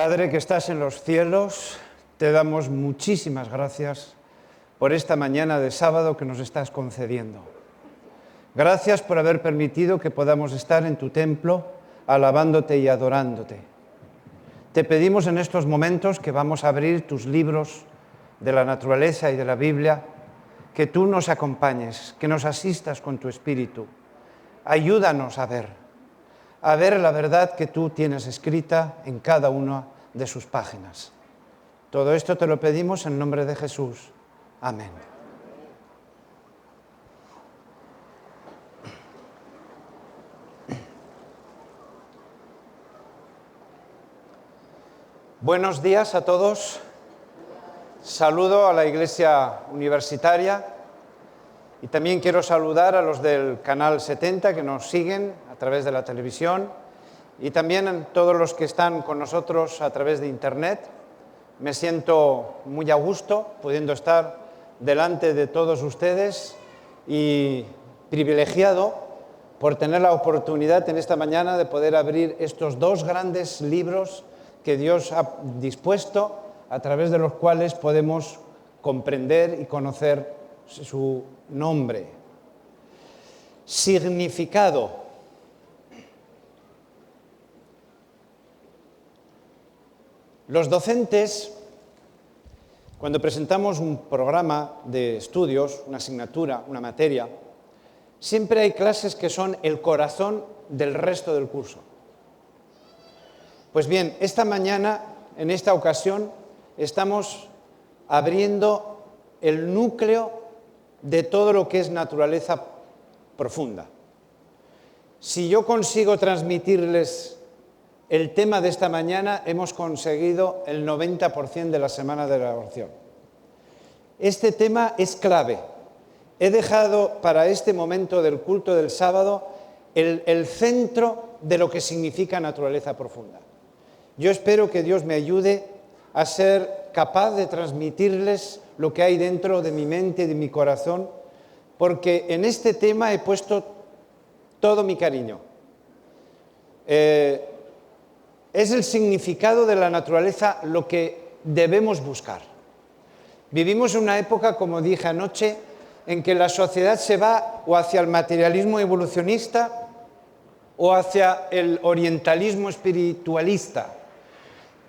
Padre que estás en los cielos, te damos muchísimas gracias por esta mañana de sábado que nos estás concediendo. Gracias por haber permitido que podamos estar en tu templo alabándote y adorándote. Te pedimos en estos momentos que vamos a abrir tus libros de la naturaleza y de la Biblia, que tú nos acompañes, que nos asistas con tu espíritu. Ayúdanos a ver la verdad que tú tienes escrita en cada una de sus páginas. Todo esto te lo pedimos en nombre de Jesús. Amén. Buenos días a todos. Saludo a la Iglesia Universitaria y también quiero saludar a los del Canal 70 que nos siguen a través de la televisión y también a todos los que están con nosotros a través de Internet. Me siento muy a gusto pudiendo estar delante de todos ustedes y privilegiado por tener la oportunidad en esta mañana de poder abrir estos dos grandes libros que Dios ha dispuesto, a través de los cuales podemos comprender y conocer su nombre. Significado. Los docentes, cuando presentamos un programa de estudios, una asignatura, una materia, siempre hay clases que son el corazón del resto del curso. Pues bien, esta mañana, en esta ocasión, estamos abriendo el núcleo de todo lo que es naturaleza profunda. Si yo consigo transmitirles el tema de esta mañana, hemos conseguido el 90% de la semana de la oración. Este tema es clave. He dejado para este momento del culto del sábado el centro de lo que significa naturaleza profunda. Yo espero que Dios me ayude a ser capaz de transmitirles lo que hay dentro de mi mente y de mi corazón, porque en este tema he puesto todo mi cariño. Es el significado de la naturaleza lo que debemos buscar. Vivimos en una época, como dije anoche, en que la sociedad se va o hacia el materialismo evolucionista o hacia el orientalismo espiritualista.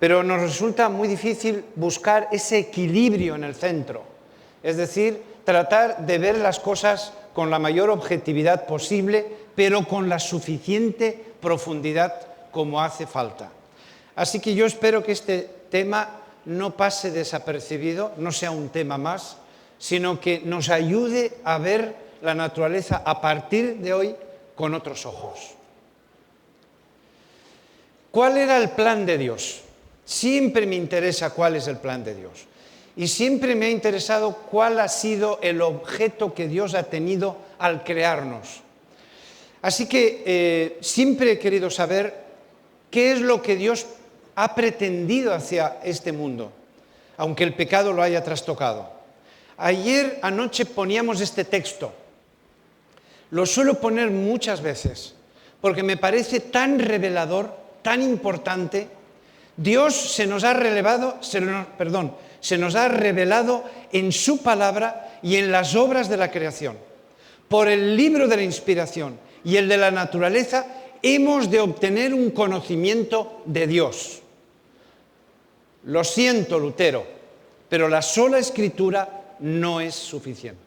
Pero nos resulta muy difícil buscar ese equilibrio en el centro. Es decir, tratar de ver las cosas con la mayor objetividad posible, pero con la suficiente profundidad como hace falta. Así que yo espero que este tema no pase desapercibido, no sea un tema más, sino que nos ayude a ver la naturaleza a partir de hoy con otros ojos. ¿Cuál era el plan de Dios? Siempre me interesa cuál es el plan de Dios. Y siempre me ha interesado cuál ha sido el objeto que Dios ha tenido al crearnos. Así que siempre he querido saber qué es lo que Dios ha pretendido hacia este mundo, aunque el pecado lo haya trastocado. Ayer anoche poníamos este texto. Lo suelo poner muchas veces, porque me parece tan revelador, tan importante. Dios se nos ha revelado en su palabra y en las obras de la creación. Por el libro de la inspiración y el de la naturaleza hemos de obtener un conocimiento de Dios. Lo siento, Lutero, pero la sola escritura no es suficiente.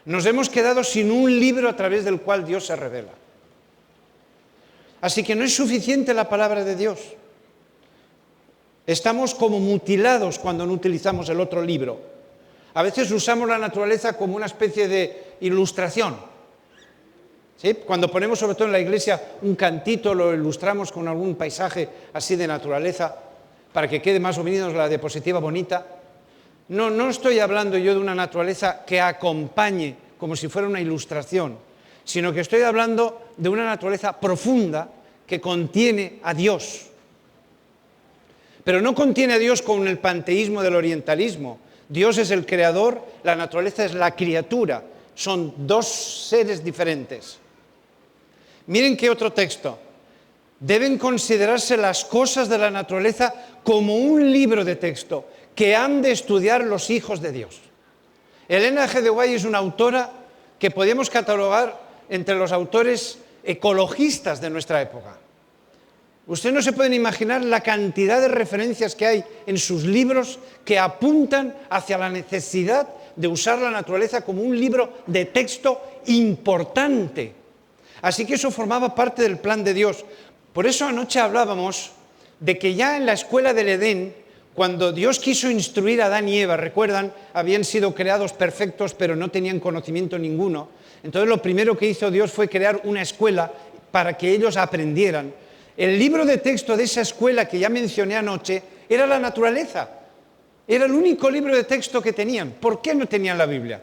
Nos hemos quedado sin un libro a través del cual Dios se revela. Así que no es suficiente la palabra de Dios. Estamos como mutilados cuando no utilizamos el otro libro. A veces usamos la naturaleza como una especie de ilustración. ¿Sí? Cuando ponemos sobre todo en la iglesia un cantito, lo ilustramos con algún paisaje así de naturaleza, para que quede más o menos la diapositiva bonita. No estoy hablando yo de una naturaleza que acompañe como si fuera una ilustración, sino que estoy hablando de una naturaleza profunda que contiene a Dios. Pero no contiene a Dios con el panteísmo del orientalismo. Dios es el creador, la naturaleza es la criatura. Son dos seres diferentes. Miren qué otro texto. Deben considerarse las cosas de la naturaleza como un libro de texto que han de estudiar los hijos de Dios. Elena G. de White es una autora que podemos catalogar entre los autores ecologistas de nuestra época. Ustedes no se pueden imaginar la cantidad de referencias que hay en sus libros que apuntan hacia la necesidad de usar la naturaleza como un libro de texto importante. Así que eso formaba parte del plan de Dios. Por eso anoche hablábamos de que ya en la escuela del Edén, cuando Dios quiso instruir a Adán y Eva, recuerdan, habían sido creados perfectos pero no tenían conocimiento ninguno. Entonces lo primero que hizo Dios fue crear una escuela para que ellos aprendieran. El libro de texto de esa escuela que ya mencioné anoche era la naturaleza. Era el único libro de texto que tenían. ¿Por qué no tenían la Biblia?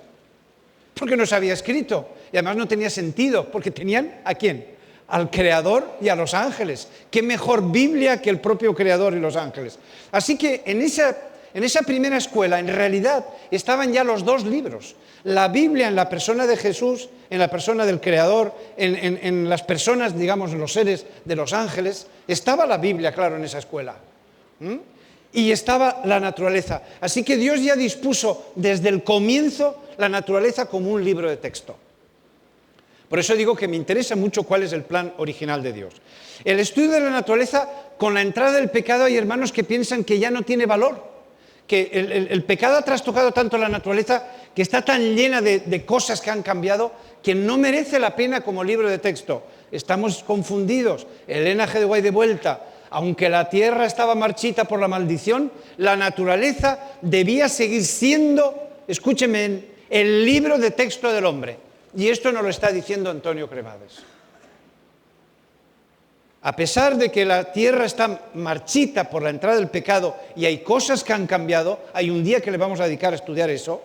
Porque no se había escrito. Y además no tenía sentido, porque tenían ¿a quién? Al Creador y a los ángeles. ¿Qué mejor Biblia que el propio Creador y los ángeles? Así que en esa primera escuela, en realidad, estaban ya los dos libros. La Biblia en la persona de Jesús, en la persona del Creador, en las personas, digamos, los seres de los ángeles. Estaba la Biblia, claro, en esa escuela. Y estaba la naturaleza. Así que Dios ya dispuso desde el comienzo la naturaleza como un libro de texto. Por eso digo que me interesa mucho cuál es el plan original de Dios. El estudio de la naturaleza, con la entrada del pecado, hay hermanos que piensan que ya no tiene valor, que el pecado ha trastocado tanto la naturaleza, que está tan llena de cosas que han cambiado, que no merece la pena como libro de texto. Estamos confundidos. Elena G. de White de vuelta. Aunque la tierra estaba marchita por la maldición, la naturaleza debía seguir siendo, escúchenme, el libro de texto del hombre. Y esto nos lo está diciendo Antonio Cremades. A pesar de que la tierra está marchita por la entrada del pecado y hay cosas que han cambiado, hay un día que le vamos a dedicar a estudiar eso,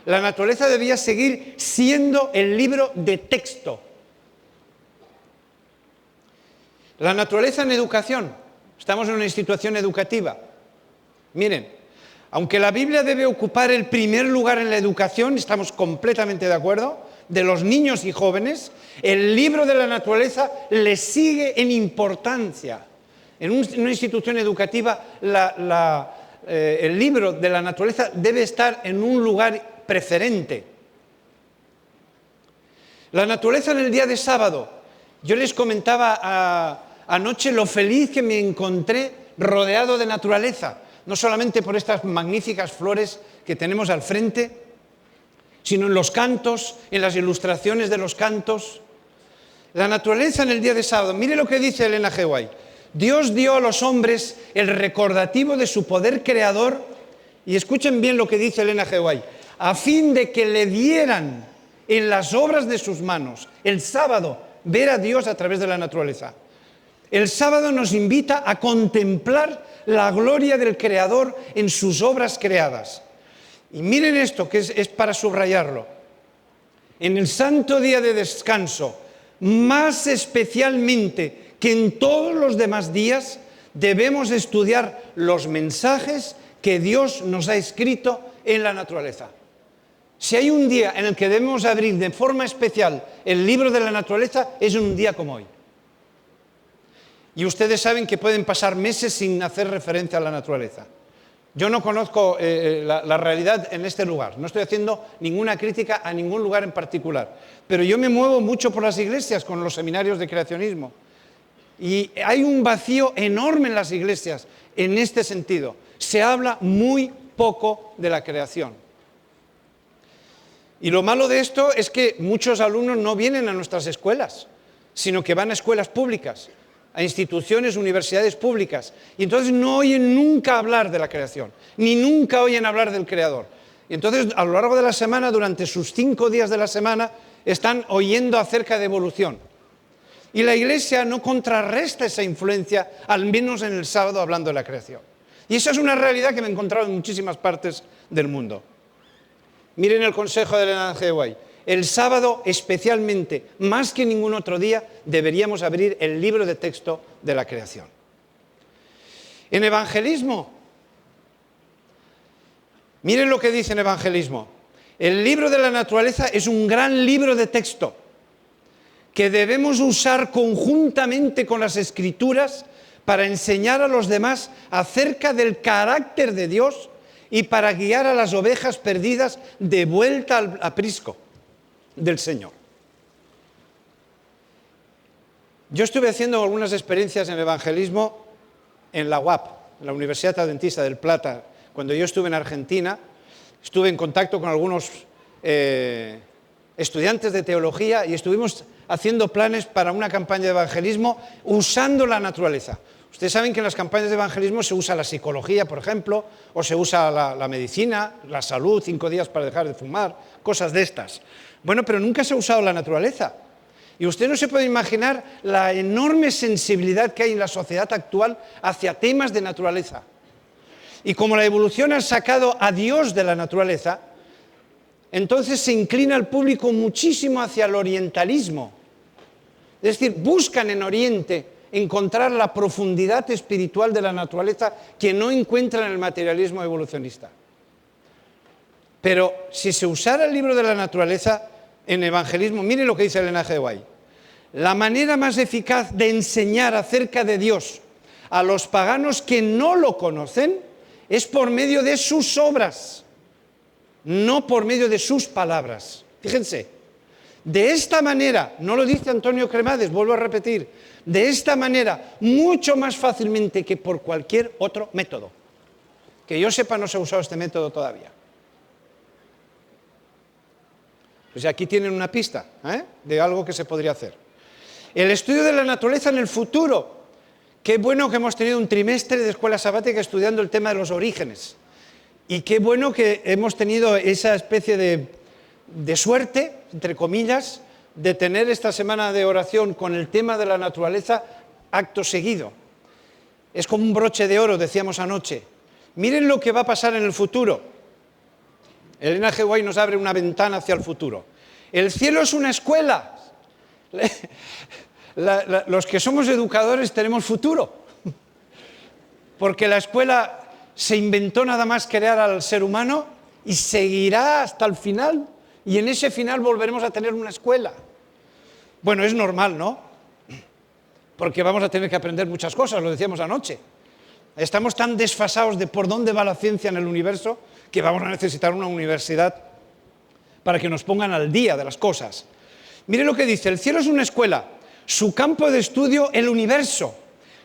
la naturaleza debía seguir siendo el libro de texto. La naturaleza en educación. Estamos en una institución educativa. Miren, aunque la Biblia debe ocupar el primer lugar en la educación, estamos completamente de acuerdo, de los niños y jóvenes, el libro de la naturaleza le sigue en importancia. En una institución educativa, el libro de la naturaleza debe estar en un lugar preferente. La naturaleza en el día de sábado. Yo les comentaba anoche lo feliz que me encontré rodeado de naturaleza, no solamente por estas magníficas flores que tenemos al frente, sino en los cantos, en las ilustraciones de los cantos. La naturaleza en el día de sábado. Mire lo que dice Elena G. White. Dios dio a los hombres el recordativo de su poder creador, y escuchen bien lo que dice Elena G. White, a fin de que le dieran en las obras de sus manos, el sábado, ver a Dios a través de la naturaleza. El sábado nos invita a contemplar la gloria del Creador en sus obras creadas. Y miren esto, que es para subrayarlo. En el santo día de descanso, más especialmente que en todos los demás días, debemos estudiar los mensajes que Dios nos ha escrito en la naturaleza. Si hay un día en el que debemos abrir de forma especial el libro de la naturaleza, es un día como hoy. Y ustedes saben que pueden pasar meses sin hacer referencia a la naturaleza. Yo no conozco la realidad en este lugar, no estoy haciendo ninguna crítica a ningún lugar en particular, pero yo me muevo mucho por las iglesias con los seminarios de creacionismo. Y hay un vacío enorme en las iglesias en este sentido. Se habla muy poco de la creación. Y lo malo de esto es que muchos alumnos no vienen a nuestras escuelas, sino que van a escuelas públicas, a instituciones, universidades públicas, y entonces no oyen nunca hablar de la creación, ni nunca oyen hablar del Creador. Y entonces a lo largo de la semana, durante sus 5 días de la semana, están oyendo acerca de evolución. Y la Iglesia no contrarresta esa influencia, al menos en el sábado, hablando de la creación. Y esa es una realidad que me he encontrado en muchísimas partes del mundo. Miren el consejo de Elena G. White. El sábado, especialmente, más que ningún otro día, deberíamos abrir el libro de texto de la creación. En evangelismo, miren lo que dice en evangelismo. El libro de la naturaleza es un gran libro de texto que debemos usar conjuntamente con las Escrituras para enseñar a los demás acerca del carácter de Dios y para guiar a las ovejas perdidas de vuelta al aprisco del Señor. Yo estuve haciendo algunas experiencias en evangelismo en la UAP, en la Universidad Adventista del Plata. Cuando yo estuve en Argentina, estuve en contacto con algunos estudiantes de teología y estuvimos haciendo planes para una campaña de evangelismo usando la naturaleza. Ustedes saben que en las campañas de evangelismo se usa la psicología, por ejemplo, o se usa la medicina, la salud, 5 días para dejar de fumar, cosas de estas. Bueno, pero nunca se ha usado la naturaleza. Y usted no se puede imaginar la enorme sensibilidad que hay en la sociedad actual hacia temas de naturaleza. Y como la evolución ha sacado a Dios de la naturaleza, entonces se inclina el público muchísimo hacia el orientalismo. Es decir, buscan en Oriente encontrar la profundidad espiritual de la naturaleza que no encuentran en el materialismo evolucionista. Pero si se usara el libro de la naturaleza en evangelismo, mire lo que dice Elena G. White. La manera más eficaz de enseñar acerca de Dios a los paganos que no lo conocen es por medio de sus obras, no por medio de sus palabras. Fíjense, de esta manera, no lo dice Antonio Cremades, vuelvo a repetir, de esta manera, mucho más fácilmente que por cualquier otro método. Que yo sepa, no se ha usado este método todavía. Pues aquí tienen una pista de algo que se podría hacer. El estudio de la naturaleza en el futuro. Qué bueno que hemos tenido un trimestre de escuela sabática estudiando el tema de los orígenes. Y qué bueno que hemos tenido esa especie de suerte, entre comillas, de tener esta semana de oración con el tema de la naturaleza acto seguido. Es como un broche de oro, decíamos anoche. Miren lo que va a pasar en el futuro. Elena G. White nos abre una ventana hacia el futuro. El cielo es una escuela. Los que somos educadores tenemos futuro. Porque la escuela se inventó nada más crear al ser humano y seguirá hasta el final. Y en ese final volveremos a tener una escuela. Bueno, es normal, ¿no? Porque vamos a tener que aprender muchas cosas, lo decíamos anoche. Estamos tan desfasados de por dónde va la ciencia en el universo que vamos a necesitar una universidad para que nos pongan al día de las cosas. Mire lo que dice, el cielo es una escuela, su campo de estudio el universo,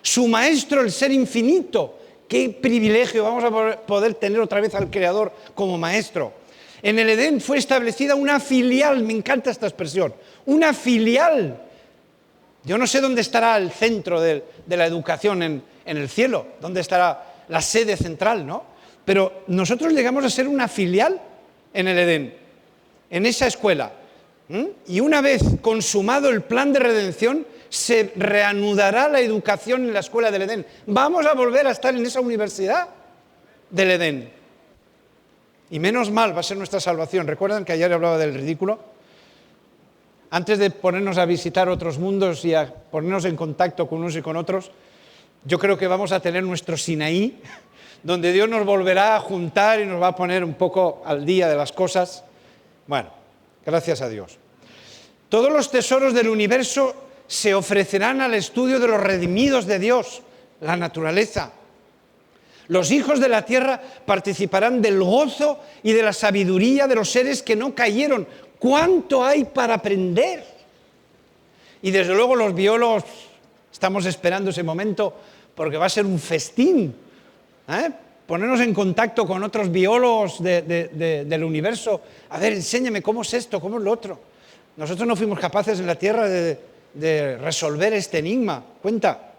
su maestro el ser infinito. Qué privilegio, vamos a poder tener otra vez al Creador como maestro. En el Edén fue establecida una filial, me encanta esta expresión, una filial. Yo no sé dónde estará el centro de la educación en el cielo, dónde estará la sede central, ¿no? Pero nosotros llegamos a ser una filial en el Edén, en esa escuela. Y una vez consumado el plan de redención, se reanudará la educación en la escuela del Edén. Vamos a volver a estar en esa universidad del Edén. Y menos mal va a ser nuestra salvación. ¿Recuerdan que ayer hablaba del ridículo? Antes de ponernos a visitar otros mundos y a ponernos en contacto con unos y con otros, yo creo que vamos a tener nuestro Sinaí, donde Dios nos volverá a juntar y nos va a poner un poco al día de las cosas. Bueno, gracias a Dios. Todos los tesoros del universo se ofrecerán al estudio de los redimidos de Dios, la naturaleza. Los hijos de la tierra participarán del gozo y de la sabiduría de los seres que no cayeron. ¿Cuánto hay para aprender? Y desde luego los biólogos estamos esperando ese momento porque va a ser un festín. Ponernos en contacto con otros biólogos del universo. A ver, enséñame cómo es esto, cómo es lo otro. Nosotros no fuimos capaces en la Tierra de resolver este enigma. Cuenta.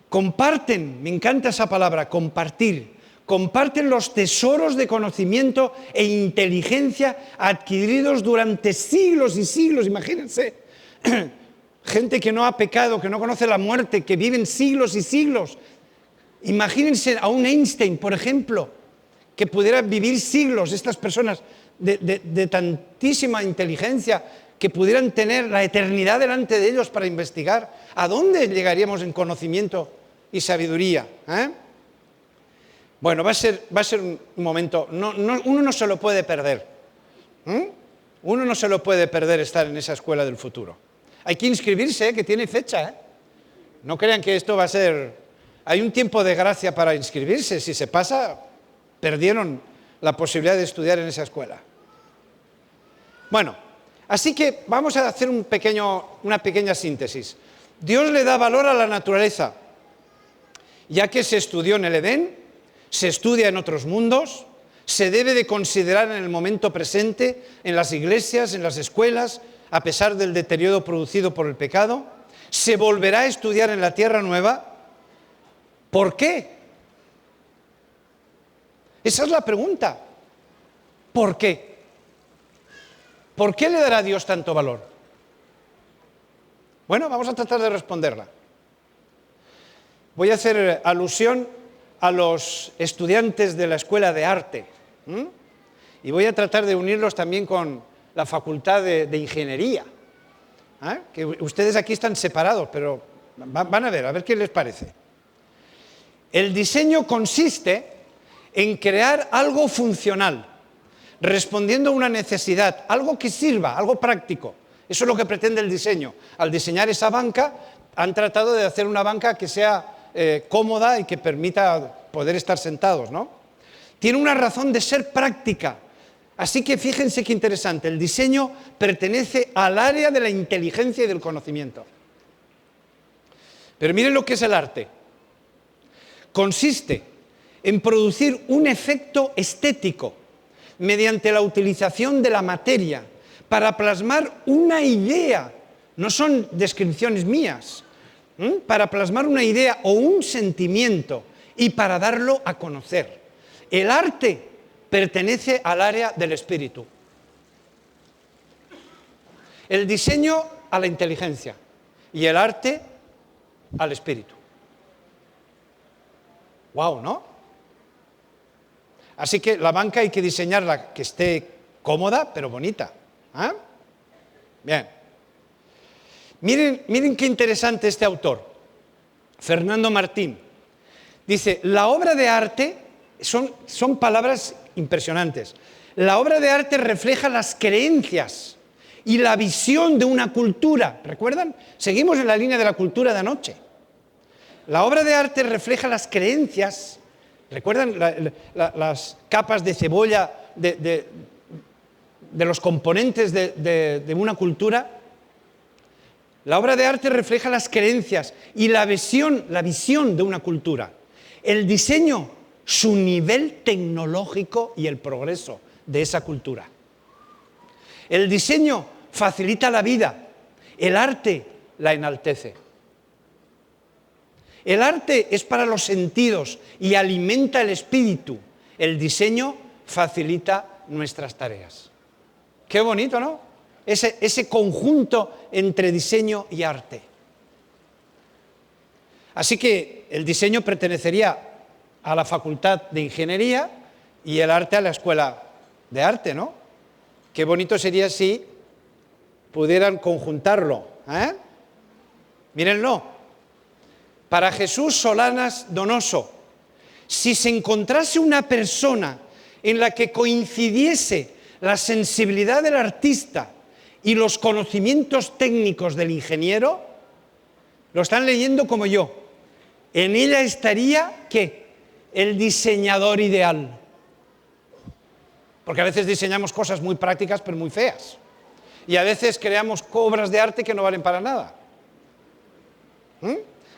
Comparten, me encanta esa palabra, compartir. Comparten los tesoros de conocimiento e inteligencia adquiridos durante siglos y siglos. Imagínense, gente que no ha pecado, que no conoce la muerte, que viven siglos y siglos. Imagínense a un Einstein, por ejemplo, que pudiera vivir siglos, estas personas de tantísima inteligencia, que pudieran tener la eternidad delante de ellos para investigar. ¿A dónde llegaríamos en conocimiento y sabiduría? Bueno, va a ser un momento, uno no se lo puede perder. Uno no se lo puede perder estar en esa escuela del futuro. Hay que inscribirse, que tiene fecha. No crean que esto va a ser... Hay un tiempo de gracia para inscribirse. Si se pasa, perdieron la posibilidad de estudiar en esa escuela. Bueno, así que vamos a hacer una pequeña síntesis. Dios le da valor a la naturaleza, ya que se estudió en el Edén, se estudia en otros mundos, se debe de considerar en el momento presente, en las iglesias, en las escuelas, a pesar del deterioro producido por el pecado. Se volverá a estudiar en la tierra nueva. ¿Por qué? Esa es la pregunta. ¿Por qué? ¿Por qué le dará Dios tanto valor? Bueno, vamos a tratar de responderla. Voy a hacer alusión a los estudiantes de la Escuela de Arte. Y voy a tratar de unirlos también con la Facultad de Ingeniería. Que ustedes aquí están separados, pero van a ver qué les parece. El diseño consiste en crear algo funcional, respondiendo a una necesidad, algo que sirva, algo práctico. Eso es lo que pretende el diseño. Al diseñar esa banca, han tratado de hacer una banca que sea cómoda y que permita poder estar sentados, ¿no? Tiene una razón de ser práctica. Así que fíjense qué interesante, el diseño pertenece al área de la inteligencia y del conocimiento. Pero miren lo que es el arte. Consiste en producir un efecto estético mediante la utilización de la materia para plasmar una idea, no son descripciones mías, para plasmar una idea o un sentimiento y para darlo a conocer. El arte pertenece al área del espíritu. El diseño a la inteligencia y el arte al espíritu. ¡Guau!, ¿no? Así que la banca hay que diseñarla que esté cómoda, pero bonita. Bien. Miren qué interesante este autor, Fernando Martín. Dice, la obra de arte, son palabras impresionantes, la obra de arte refleja las creencias y la visión de una cultura. ¿Recuerdan? Seguimos en la línea de la cultura de anoche. La obra de arte refleja las creencias. ¿Recuerdan las capas de cebolla de los componentes de una cultura? La obra de arte refleja las creencias y la visión de una cultura. El diseño, su nivel tecnológico y el progreso de esa cultura. El diseño facilita la vida, el arte la enaltece. El arte es para los sentidos y alimenta el espíritu. El diseño facilita nuestras tareas. Qué bonito, ¿no? Ese conjunto entre diseño y arte. Así que el diseño pertenecería a la Facultad de Ingeniería y el arte a la Escuela de Arte, ¿no? Qué bonito sería si pudieran conjuntarlo, Mírenlo. Para Jesús Solanas Donoso, si se encontrase una persona en la que coincidiese la sensibilidad del artista y los conocimientos técnicos del ingeniero, lo están leyendo como yo, en ella estaría, ¿qué? El diseñador ideal. Porque a veces diseñamos cosas muy prácticas pero muy feas. Y a veces creamos obras de arte que no valen para nada.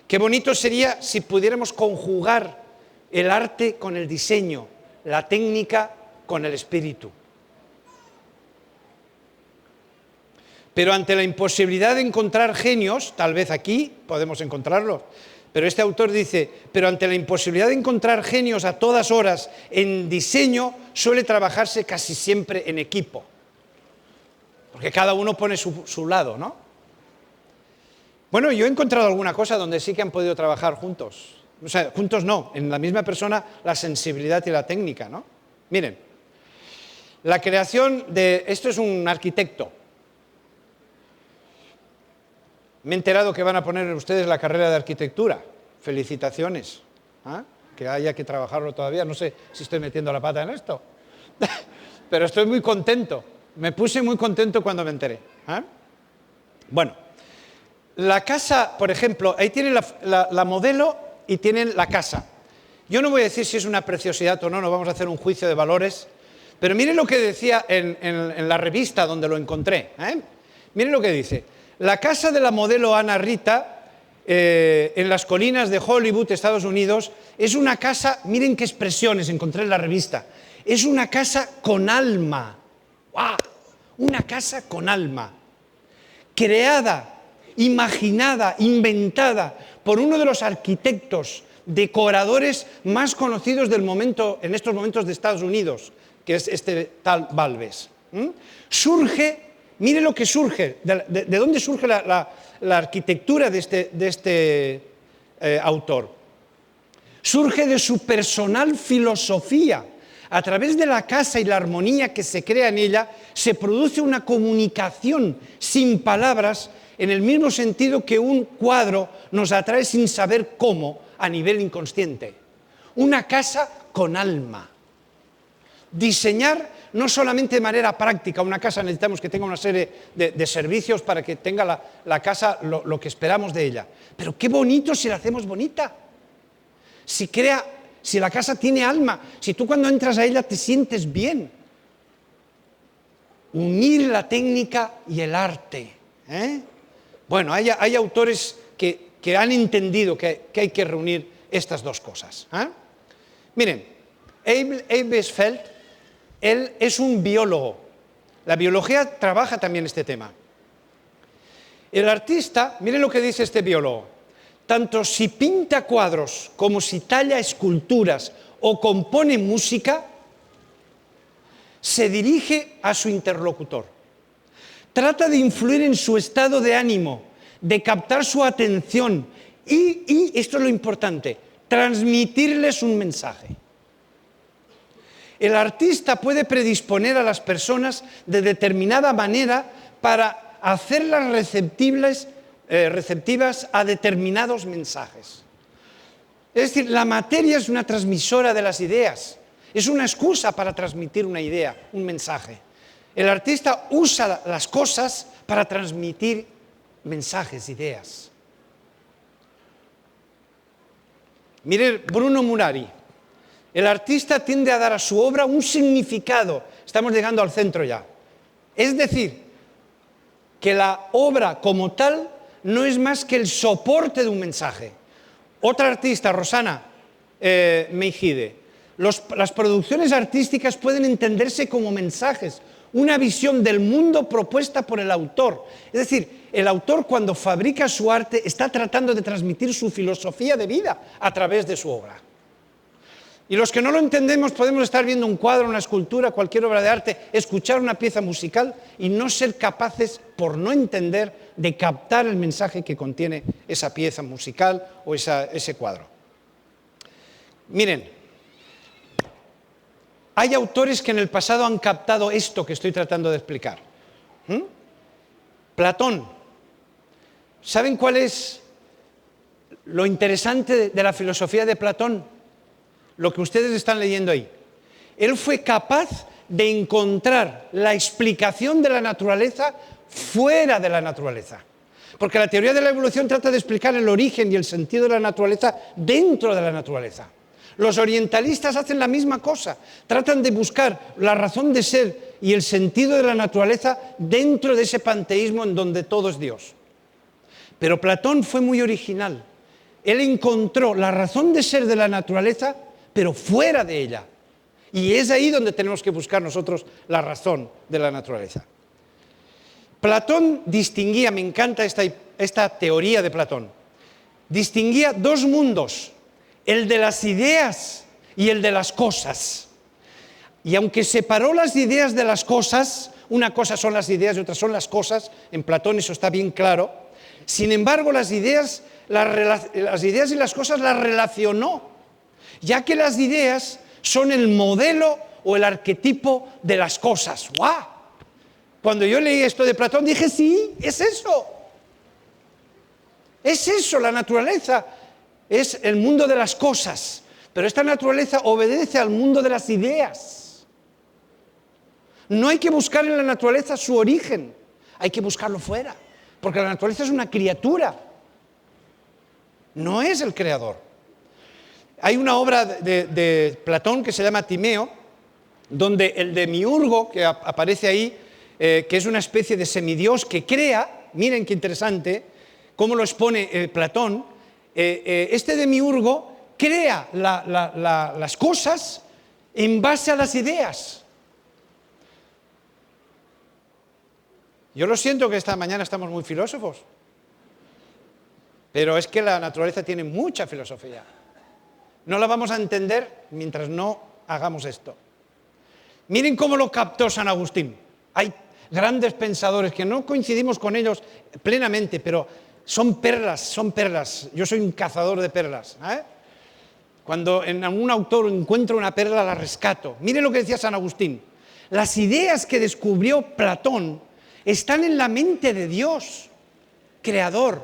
Qué bonito sería si pudiéramos conjugar el arte con el diseño, la técnica con el espíritu. Pero ante la imposibilidad de encontrar genios, tal vez aquí podemos encontrarlos, pero este autor dice, pero ante la imposibilidad de encontrar genios a todas horas en diseño, suele trabajarse casi siempre en equipo. Porque cada uno pone su lado, ¿no? Bueno, yo he encontrado alguna cosa donde sí que han podido trabajar juntos. O sea, juntos no, en la misma persona la sensibilidad y la técnica, ¿no? Miren, la creación de... Esto es un arquitecto. Me he enterado que van a poner ustedes la carrera de arquitectura. Felicitaciones. Que haya que trabajarlo todavía. No sé si estoy metiendo la pata en esto. Pero estoy muy contento. Me puse muy contento cuando me enteré. Bueno, La casa, por ejemplo, ahí tienen la modelo y tienen la casa. Yo no voy a decir si es una preciosidad o no, no vamos a hacer un juicio de valores, pero miren lo que decía en la revista donde lo encontré. Miren lo que dice. La casa de la modelo Ana Rita, en las colinas de Hollywood, Estados Unidos, es una casa, miren qué expresiones encontré en la revista, es una casa con alma. ¡Wow! Una casa con alma. Creada, imaginada, inventada por uno de los arquitectos, decoradores más conocidos del momento, en estos momentos de Estados Unidos, que es este tal Balbés. Surge, mire lo que surge, de dónde surge la arquitectura de este autor. Surge de su personal filosofía. A través de la casa y la armonía que se crea en ella, se produce una comunicación sin palabras, en el mismo sentido que un cuadro nos atrae sin saber cómo, a nivel inconsciente. Una casa con alma. Diseñar no solamente de manera práctica, una casa necesitamos que tenga una serie de servicios para que tenga la casa lo que esperamos de ella. Pero qué bonito si la hacemos bonita. Si la casa tiene alma, si tú cuando entras a ella te sientes bien. Unir la técnica y el arte. Bueno, hay autores que han entendido que hay que reunir estas dos cosas. Miren, Abe Sfeld, él es un biólogo. La biología trabaja también este tema. El artista, miren lo que dice este biólogo, tanto si pinta cuadros como si talla esculturas o compone música, se dirige a su interlocutor. Trata de influir en su estado de ánimo, de captar su atención y esto es lo importante, transmitirles un mensaje. El artista puede predisponer a las personas de determinada manera para hacerlas receptivas a determinados mensajes. Es decir, la materia es una transmisora de las ideas, es una excusa para transmitir una idea, un mensaje. El artista usa las cosas para transmitir mensajes, ideas. Mire, Bruno Murari. El artista tiende a dar a su obra un significado. Estamos llegando al centro ya. Es decir, que la obra como tal no es más que el soporte de un mensaje. Otra artista, Rosana Meijide. Las producciones artísticas pueden entenderse como mensajes, una visión del mundo propuesta por el autor. Es decir, el autor cuando fabrica su arte está tratando de transmitir su filosofía de vida a través de su obra. Y los que no lo entendemos podemos estar viendo un cuadro, una escultura, cualquier obra de arte, escuchar una pieza musical y no ser capaces, por no entender, de captar el mensaje que contiene esa pieza musical o ese cuadro. Miren, hay autores que en el pasado han captado esto que estoy tratando de explicar. Platón. ¿Saben cuál es lo interesante de la filosofía de Platón? Lo que ustedes están leyendo ahí. Él fue capaz de encontrar la explicación de la naturaleza fuera de la naturaleza. Porque la teoría de la evolución trata de explicar el origen y el sentido de la naturaleza dentro de la naturaleza. Los orientalistas hacen la misma cosa. Tratan de buscar la razón de ser y el sentido de la naturaleza dentro de ese panteísmo en donde todo es Dios. Pero Platón fue muy original. Él encontró la razón de ser de la naturaleza pero fuera de ella. Y es ahí donde tenemos que buscar nosotros la razón de la naturaleza. Platón distinguía, me encanta esta teoría de Platón, distinguía dos mundos, el de las ideas y el de las cosas. Y aunque separó las ideas de las cosas, una cosa son las ideas y otra son las cosas, en Platón eso está bien claro, sin embargo las ideas y las cosas las relacionó, ya que las ideas son el modelo o el arquetipo de las cosas. ¡Guau! Cuando yo leí esto de Platón dije, sí, es eso. Es eso, la naturaleza es el mundo de las cosas, pero esta naturaleza obedece al mundo de las ideas. No hay que buscar en la naturaleza su origen, hay que buscarlo fuera. porque la naturaleza es una criatura, no es el creador. Hay una obra de Platón que se llama Timeo, donde el demiurgo que aparece ahí, que es una especie de semidios que crea, miren qué interesante, cómo lo expone Platón, este demiurgo crea las cosas en base a las ideas. Yo lo siento que esta mañana estamos muy filósofos, pero es que la naturaleza tiene mucha filosofía. No la vamos a entender mientras no hagamos esto. Miren cómo lo captó San Agustín. Hay grandes pensadores que no coincidimos con ellos plenamente, pero son perlas, son perlas. Yo soy un cazador de perlas, ¿eh? Cuando en algún autor encuentro una perla, la rescato. Miren lo que decía San Agustín. Las ideas que descubrió Platón están en la mente de Dios, creador.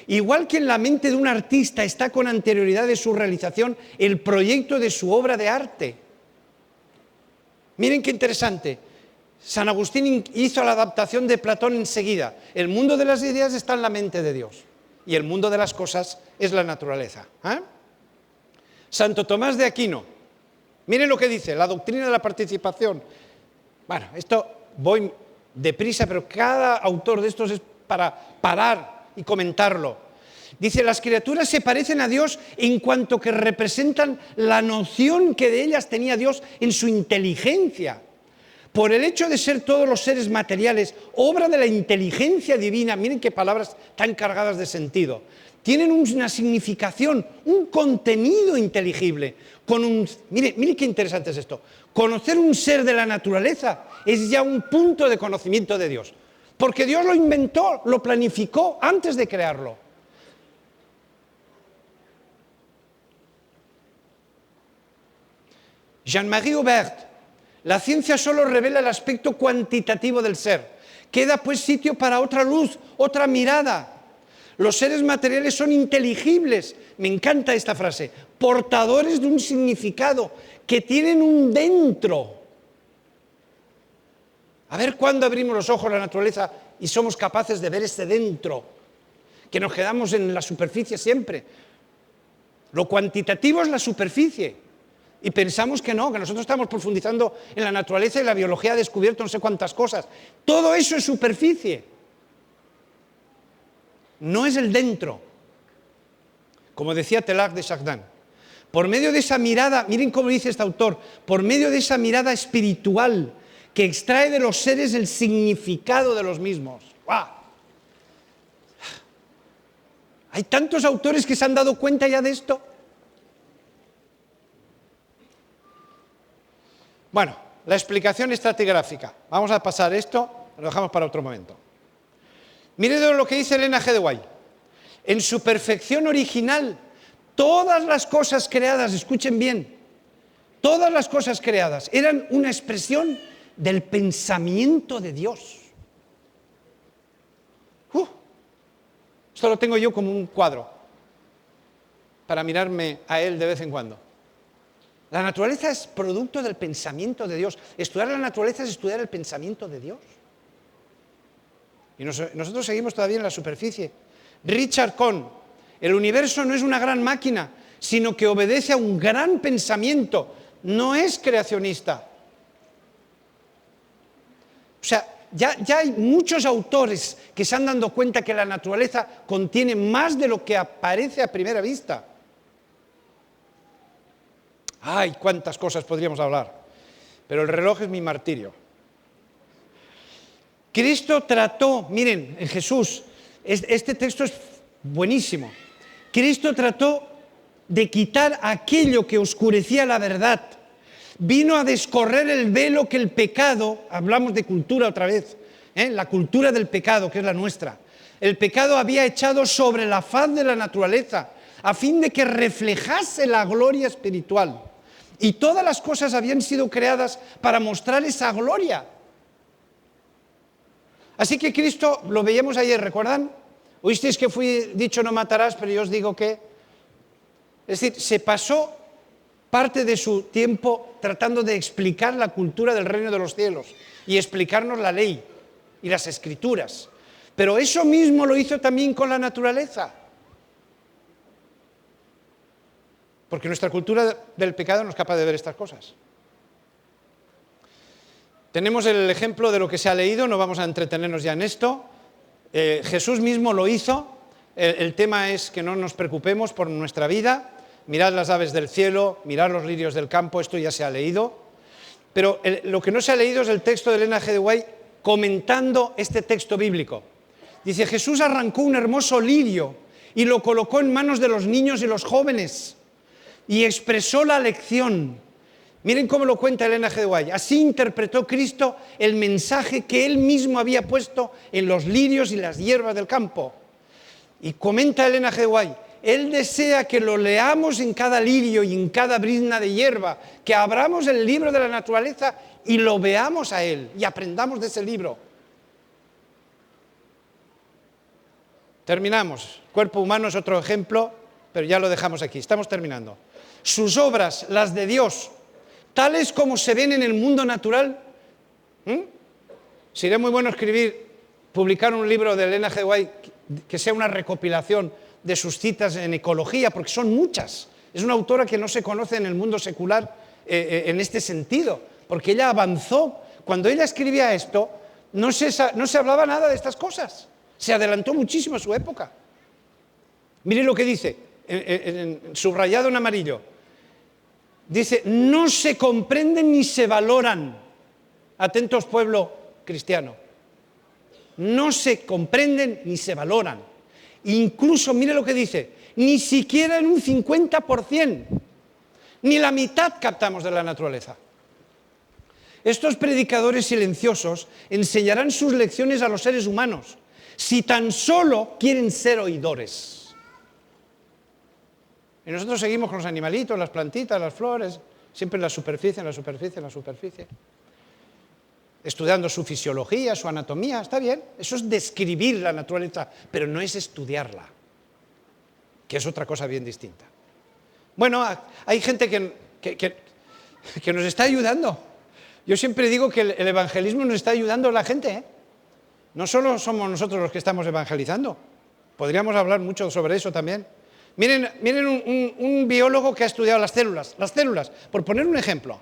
Igual que en la mente de un artista está con anterioridad de su realización el proyecto de su obra de arte. Miren qué interesante. San Agustín hizo la adaptación de Platón enseguida. El mundo de las ideas está en la mente de Dios y el mundo de las cosas es la naturaleza. Santo Tomás de Aquino, miren lo que dice, la doctrina de la participación. Bueno, esto voy deprisa, pero cada autor de estos es para parar y comentarlo. Dice, las criaturas se parecen a Dios en cuanto que representan la noción que de ellas tenía Dios en su inteligencia. Por el hecho de ser todos los seres materiales obra de la inteligencia divina, miren qué palabras tan cargadas de sentido, tienen una significación, un contenido inteligible. Mire qué interesante es esto. Conocer un ser de la naturaleza es ya un punto de conocimiento de Dios, porque Dios lo inventó, lo planificó antes de crearlo. Jean-Marie Aubert, la ciencia solo revela el aspecto cuantitativo del ser. Queda pues sitio para otra luz, otra mirada. Los seres materiales son inteligibles, me encanta esta frase, portadores de un significado, que tienen un dentro. A ver cuándo abrimos los ojos a la naturaleza y somos capaces de ver ese dentro, que nos quedamos en la superficie siempre. Lo cuantitativo es la superficie. Y pensamos que no, que nosotros estamos profundizando en la naturaleza y la biología ha descubierto no sé cuántas cosas. Todo eso es superficie. No es el dentro. Como decía Teilhard de Chardin. Por medio de esa mirada, miren cómo dice este autor, por medio de esa mirada espiritual que extrae de los seres el significado de los mismos. ¡Wow! Hay tantos autores que se han dado cuenta ya de esto. Bueno, la explicación estratigráfica. Vamos a pasar esto, lo dejamos para otro momento. Miren lo que dice Elena G. de White. En su perfección original, todas las cosas creadas, escuchen bien, todas las cosas creadas eran una expresión del pensamiento de Dios. Esto lo tengo yo como un cuadro para mirarme a él de vez en cuando. La naturaleza es producto del pensamiento de Dios. Estudiar la naturaleza es estudiar el pensamiento de Dios. Y nosotros seguimos todavía en la superficie. Richard Cohn, el universo no es una gran máquina, sino que obedece a un gran pensamiento, no es creacionista. O sea, ya hay muchos autores que se han dado cuenta que la naturaleza contiene más de lo que aparece a primera vista. ¡Ay, cuántas cosas podríamos hablar! Pero el reloj es mi martirio. Cristo trató, miren, en Jesús, este texto es buenísimo. Cristo trató de quitar aquello que oscurecía la verdad. Vino a descorrer el velo que el pecado, hablamos de cultura otra vez, la cultura del pecado, que es la nuestra. El pecado había echado sobre la faz de la naturaleza, a fin de que reflejase la gloria espiritual. Y todas las cosas habían sido creadas para mostrar esa gloria. Así que Cristo, lo veíamos ayer, ¿recuerdan? Oísteis que fui dicho no matarás, pero yo os digo que... Es decir, se pasó parte de su tiempo tratando de explicar la cultura del reino de los cielos y explicarnos la ley y las escrituras. Pero eso mismo lo hizo también con la naturaleza. Porque nuestra cultura del pecado no es capaz de ver estas cosas. Tenemos el ejemplo de lo que se ha leído, no vamos a entretenernos ya en esto. Jesús mismo lo hizo. El tema es que no nos preocupemos por nuestra vida. Mirad las aves del cielo, mirad los lirios del campo, esto ya se ha leído. Pero lo que no se ha leído es el texto de Elena G. de White comentando este texto bíblico. Dice, Jesús arrancó un hermoso lirio y lo colocó en manos de los niños y los jóvenes y expresó la lección. Miren cómo lo cuenta Elena G. de White. Así interpretó Cristo el mensaje que él mismo había puesto en los lirios y las hierbas del campo. Y comenta Elena G. de White, él desea que lo leamos en cada lirio y en cada brizna de hierba, que abramos el libro de la naturaleza y lo veamos a él y aprendamos de ese libro. Terminamos. Cuerpo humano es otro ejemplo, pero ya lo dejamos aquí. Estamos terminando. Sus obras, las de Dios, tales como se ven en el mundo natural. Sería muy bueno publicar un libro de Elena G. de White que sea una recopilación de sus citas en ecología, porque son muchas. Es una autora que no se conoce en el mundo secular en este sentido, porque ella avanzó. Cuando ella escribía esto, no se hablaba nada de estas cosas. Se adelantó muchísimo a su época. Miren lo que dice, subrayado en amarillo. Dice, no se comprenden ni se valoran. Atentos, pueblo cristiano. No se comprenden ni se valoran. Incluso, mire lo que dice, ni siquiera en un 50%, ni la mitad captamos de la naturaleza. Estos predicadores silenciosos enseñarán sus lecciones a los seres humanos, si tan solo quieren ser oidores. Y nosotros seguimos con los animalitos, las plantitas, las flores, siempre en la superficie, estudiando su fisiología, su anatomía, está bien, eso es describir la naturaleza, pero no es estudiarla, que es otra cosa bien distinta. Bueno, hay gente que nos está ayudando. Yo siempre digo que el evangelismo nos está ayudando a la gente, ¿eh? No solo somos nosotros los que estamos evangelizando, podríamos hablar mucho sobre eso también. Miren un biólogo que ha estudiado las células, por poner un ejemplo,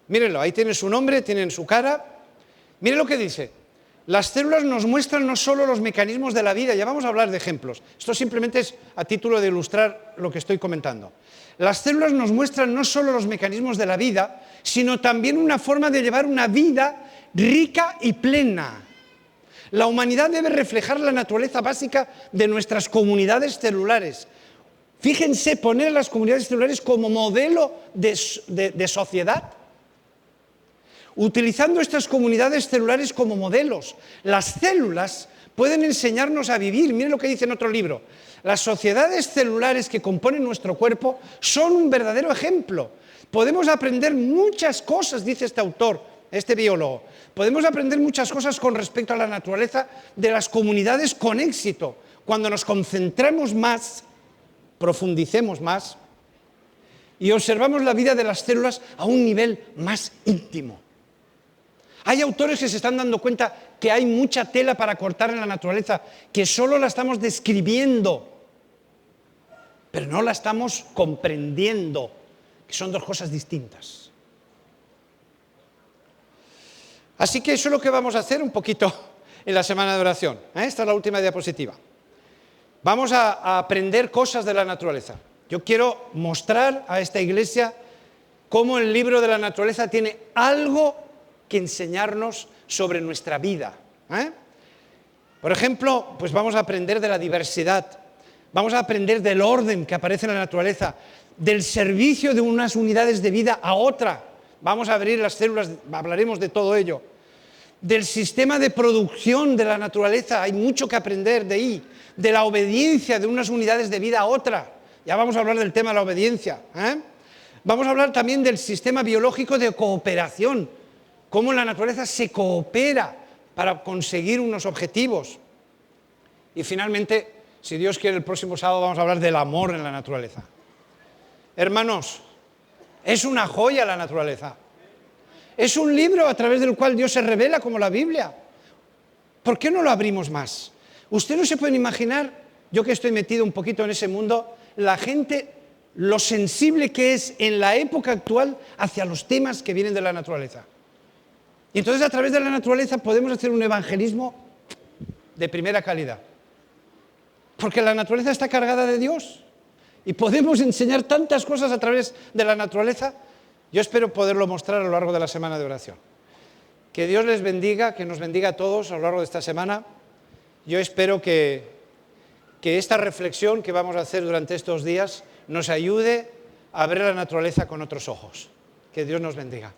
mírenlo, ahí tienen su nombre, tienen su cara. Miren lo que dice. Las células nos muestran no solo los mecanismos de la vida, ya vamos a hablar de ejemplos. Esto simplemente es a título de ilustrar lo que estoy comentando. Las células nos muestran no solo los mecanismos de la vida, sino también una forma de llevar una vida rica y plena. La humanidad debe reflejar la naturaleza básica de nuestras comunidades celulares. Fíjense, poner a las comunidades celulares como modelo de sociedad. Utilizando estas comunidades celulares como modelos. Las células pueden enseñarnos a vivir. Miren lo que dice en otro libro. Las sociedades celulares que componen nuestro cuerpo son un verdadero ejemplo. Podemos aprender muchas cosas, dice este autor, este biólogo. Podemos aprender muchas cosas con respecto a la naturaleza de las comunidades con éxito. Cuando nos concentremos más, profundicemos más y observamos la vida de las células a un nivel más íntimo. Hay autores que se están dando cuenta que hay mucha tela para cortar en la naturaleza, que solo la estamos describiendo, pero no la estamos comprendiendo, que son dos cosas distintas. Así que eso es lo que vamos a hacer un poquito en la semana de oración. Esta es la última diapositiva. Vamos a aprender cosas de la naturaleza. Yo quiero mostrar a esta iglesia cómo el libro de la naturaleza tiene algo que enseñarnos sobre nuestra vida. Por ejemplo, pues vamos a aprender de la diversidad, vamos a aprender del orden que aparece en la naturaleza, del servicio de unas unidades de vida a otra. Vamos a abrir las células, hablaremos de todo ello. Del sistema de producción de la naturaleza, hay mucho que aprender de ahí. De la obediencia de unas unidades de vida a otra. Ya vamos a hablar del tema de la obediencia. Vamos a hablar también del sistema biológico de cooperación. Cómo la naturaleza se coopera para conseguir unos objetivos. Y finalmente, si Dios quiere, el próximo sábado vamos a hablar del amor en la naturaleza. Hermanos, es una joya la naturaleza. Es un libro a través del cual Dios se revela como la Biblia. ¿Por qué no lo abrimos más? Usted no se puede imaginar, yo que estoy metido un poquito en ese mundo, la gente, lo sensible que es en la época actual hacia los temas que vienen de la naturaleza. Y entonces a través de la naturaleza podemos hacer un evangelismo de primera calidad. Porque la naturaleza está cargada de Dios. Y podemos enseñar tantas cosas a través de la naturaleza. Yo espero poderlo mostrar a lo largo de la semana de oración. Que Dios les bendiga, que nos bendiga a todos a lo largo de esta semana. Yo espero que esta reflexión que vamos a hacer durante estos días nos ayude a ver la naturaleza con otros ojos. Que Dios nos bendiga.